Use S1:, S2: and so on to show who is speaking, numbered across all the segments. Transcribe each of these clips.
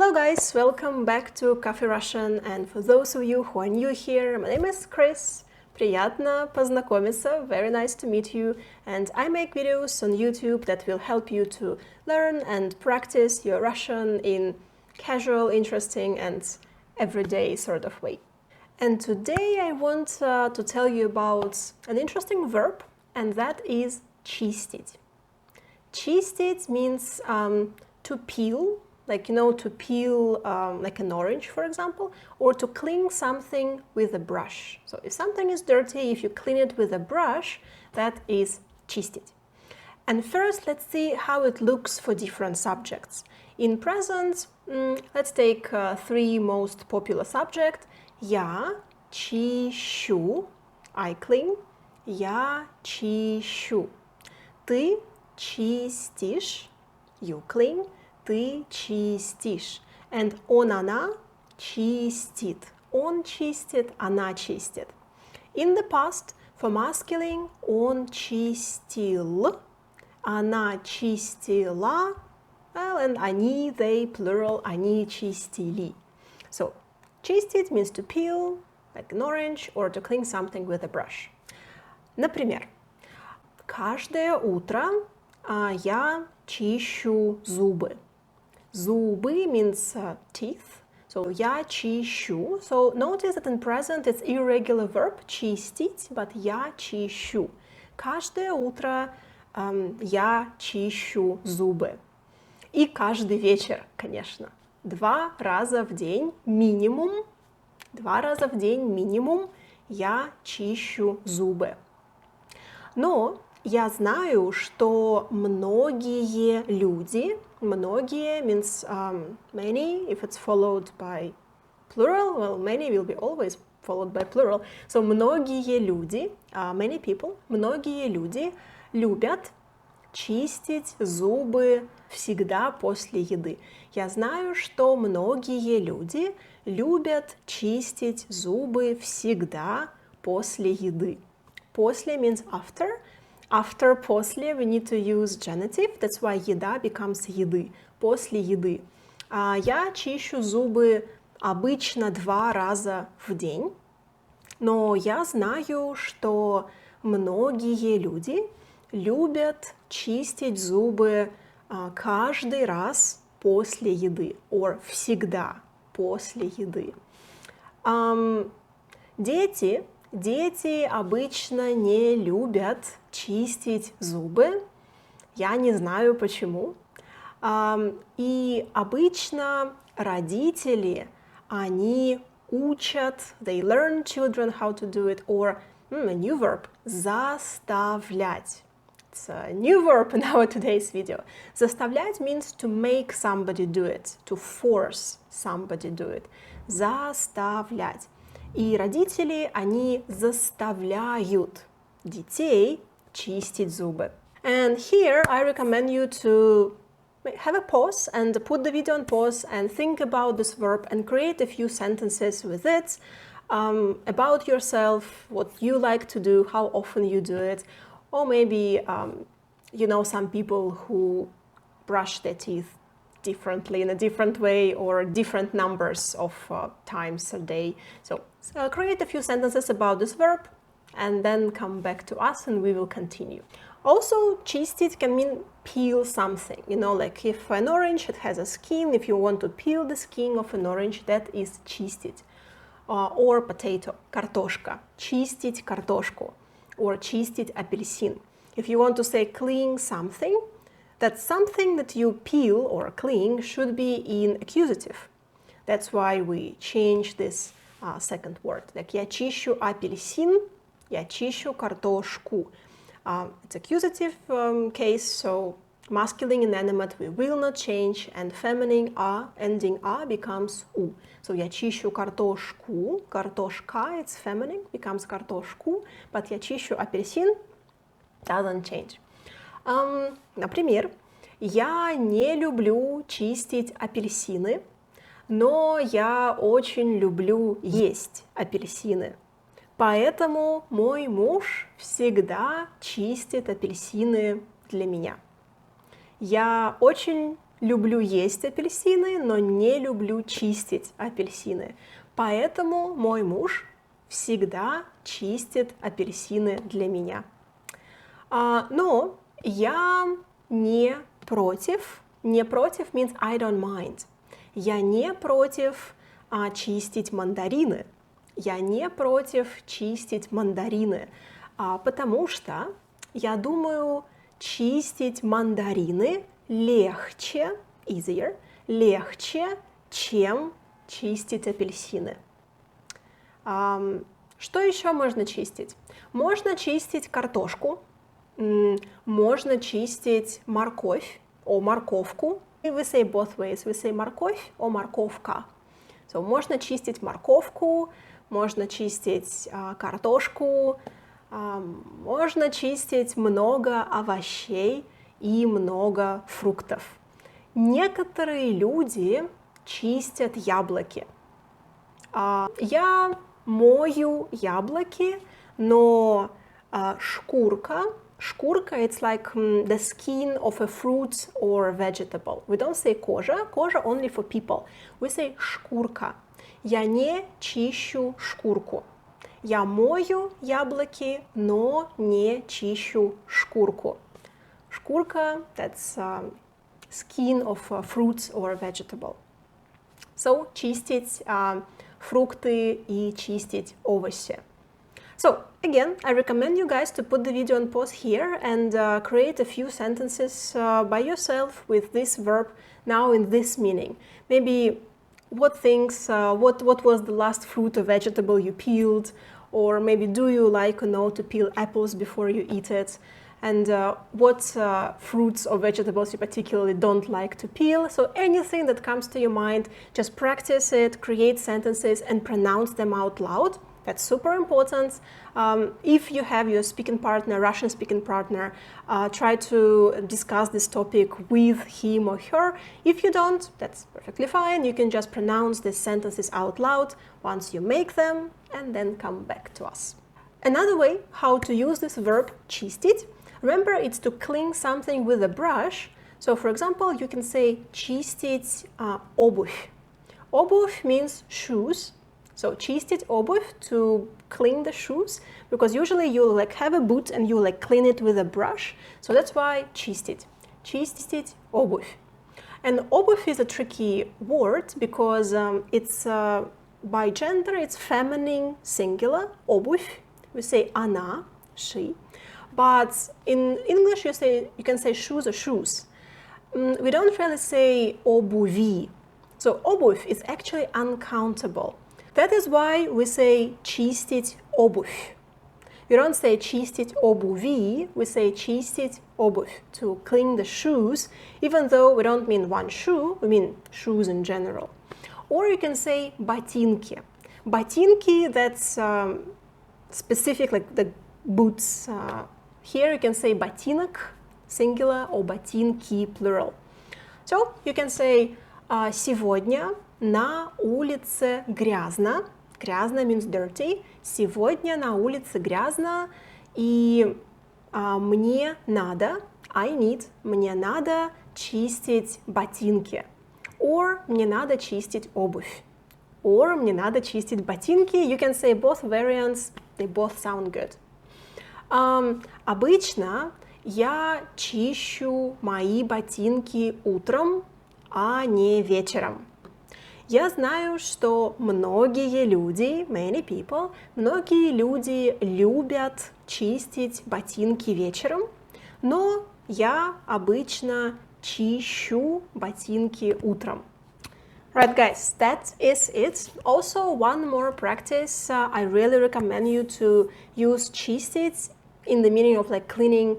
S1: Hello guys, welcome back to Cafe Russian, and for those of you who are new here, my name is Chris. Приятно познакомиться, very nice to meet you, and I make videos on YouTube that will help you to learn and practice your Russian in casual, interesting and everyday sort of way. And today I want to tell you about an interesting verb, and that is чистить. Чистить means to peel, like, to peel like an orange, for example, or to clean something with a brush. So if something is dirty, if you clean it with a brush, that is чистить. And first, let's see how it looks for different subjects. In present, let's take three most popular subjects. Я чищу, I clean. Я чищу. Ты чистишь, you clean. Ты чистишь. And он, она чистит. Он чистит, она чистит. In the past, for masculine, он чистил, она чистила, well, and они, they, plural, они чистили. So, чистить means to peel, like an orange, or to clean something with a brush. Например, каждое утро я чищу зубы. Зубы means teeth, so я чищу. So notice that in present it's irregular verb, чистить, but я чищу. Каждое утро я чищу зубы. И каждый вечер, конечно. 2 раза в день минимум, 2 раза в день минимум я чищу зубы. Но я знаю, что многие люди, многие means many, if it's followed by plural, well, many will be always followed by plural. So многие люди, many people, многие люди любят чистить зубы всегда после еды. Я знаю, что многие люди любят чистить зубы всегда после еды. После means after. After, после, we need to use genitive, that's why еда becomes еды, после еды. Я чищу зубы обычно 2 раза в день, но я знаю, что многие люди любят чистить зубы каждый раз после еды, or всегда после еды. Дети обычно не любят чистить зубы. Я не знаю почему. И обычно родители, они учат, they learn children how to do it, or a new verb, заставлять. It's a new verb in our today's video. Заставлять means to make somebody do it, to force somebody do it. Заставлять. И родители, они заставляют детей чистить зубы. And here I recommend you to have a pause and put the video on pause and think about this verb and create a few sentences with it about yourself, what you like to do, how often you do it, or maybe some people who brush their teeth differently, in a different way, or different numbers of times a day. So create a few sentences about this verb and then come back to us and we will continue. Also, чистить can mean peel something, like if an orange, it has a skin, if you want to peel the skin of an orange, that is чистить. Or potato, картошка, чистить картошку, or чистить апельсин. If you want to say clean something, that something that you peel or clean should be in accusative. That's why we change this second word. Like я чищу апельсин, я чищу картошку. It's accusative case, so masculine inanimate we will not change, and feminine a, ending a becomes у. So я чищу картошку, картошка, it's feminine, becomes картошку, but я чищу апельсин doesn't change. Например, я не люблю чистить апельсины, но я очень люблю есть апельсины. Поэтому мой муж всегда чистит апельсины для меня. Я очень люблю есть апельсины, но не люблю чистить апельсины. Поэтому мой муж всегда чистит апельсины для меня. Но я не против. Не против means I don't mind. Я не против чистить мандарины. Я не против чистить мандарины, потому что я думаю, чистить мандарины легче, easier, легче, чем чистить апельсины. Что еще можно чистить? Можно чистить картошку, можно чистить морковь, морковку. We say both ways. We say морковь or морковка. So, можно чистить морковку, можно чистить картошку, можно чистить много овощей и много фруктов. Некоторые люди чистят яблоки. Я мою яблоки, но шкурка, it's like the skin of a fruit or a vegetable. We don't say кожа only for people. We say шкурка. Я не чищу шкурку. Я мою яблоки, но не чищу шкурку. Шкурка, that's skin of a fruit or a vegetable. So, чистить фрукты и чистить овощи. So, again, I recommend you guys to put the video on pause here and create a few sentences by yourself with this verb now in this meaning. Maybe what was the last fruit or vegetable you peeled, or maybe do you like to peel apples before you eat it, and what fruits or vegetables you particularly don't like to peel. So anything that comes to your mind, just practice it, create sentences and pronounce them out loud. That's super important. If you have your speaking partner, Russian speaking partner, try to discuss this topic with him or her. If you don't, that's perfectly fine. You can just pronounce these sentences out loud once you make them and then come back to us. Another way how to use this verb чистить, remember it's to clean something with a brush. So for example, you can say чистить обувь. Обувь means shoes. So чистить обувь, to clean the shoes, because usually you have a boot and you clean it with a brush. So that's why чистить. Чистить обувь. And обувь is a tricky word because it's by gender, it's feminine singular, обувь. We say она, she. But in English you can say shoes or shoes. We don't really say обуви. So обувь is actually uncountable. That is why we say чистить обувь. We don't say чистить обуви, we say чистить обувь, to clean the shoes, even though we don't mean one shoe, we mean shoes in general. Or you can say ботинки. Ботинки, that's specific, like the boots. Here you can say ботинок, singular, or ботинки, plural. So you can say сегодня на улице грязно. Грязно means dirty. Сегодня на улице грязно, и мне надо, мне надо чистить ботинки. Or мне надо чистить обувь. Or мне надо чистить ботинки. You can say both variants, they both sound good. Обычно я чищу мои ботинки утром, а не вечером. Я знаю, что многие люди, many people, многие люди любят чистить ботинки вечером, но я обычно чищу ботинки утром. Right, guys, that is it. Also, one more practice. I really recommend you to use чистить in the meaning of cleaning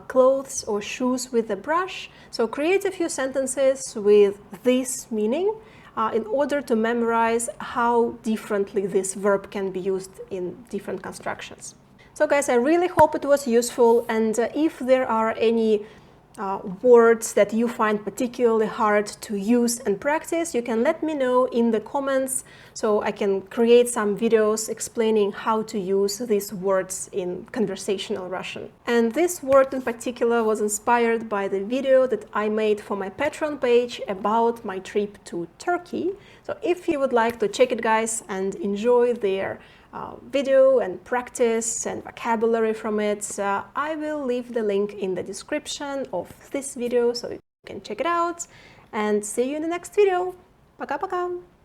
S1: clothes or shoes with a brush. So create a few sentences with this meaning in order to memorize how differently this verb can be used in different constructions. So guys, I really hope it was useful, and if there are any words that you find particularly hard to use and practice, you can let me know in the comments so I can create some videos explaining how to use these words in conversational Russian. And this word in particular was inspired by the video that I made for my Patreon page about my trip to Turkey. So if you would like to check it, guys, and enjoy their video and practice and vocabulary from it, I will leave the link in the description of this video so you can check it out, and see you in the next video. Пока-пока!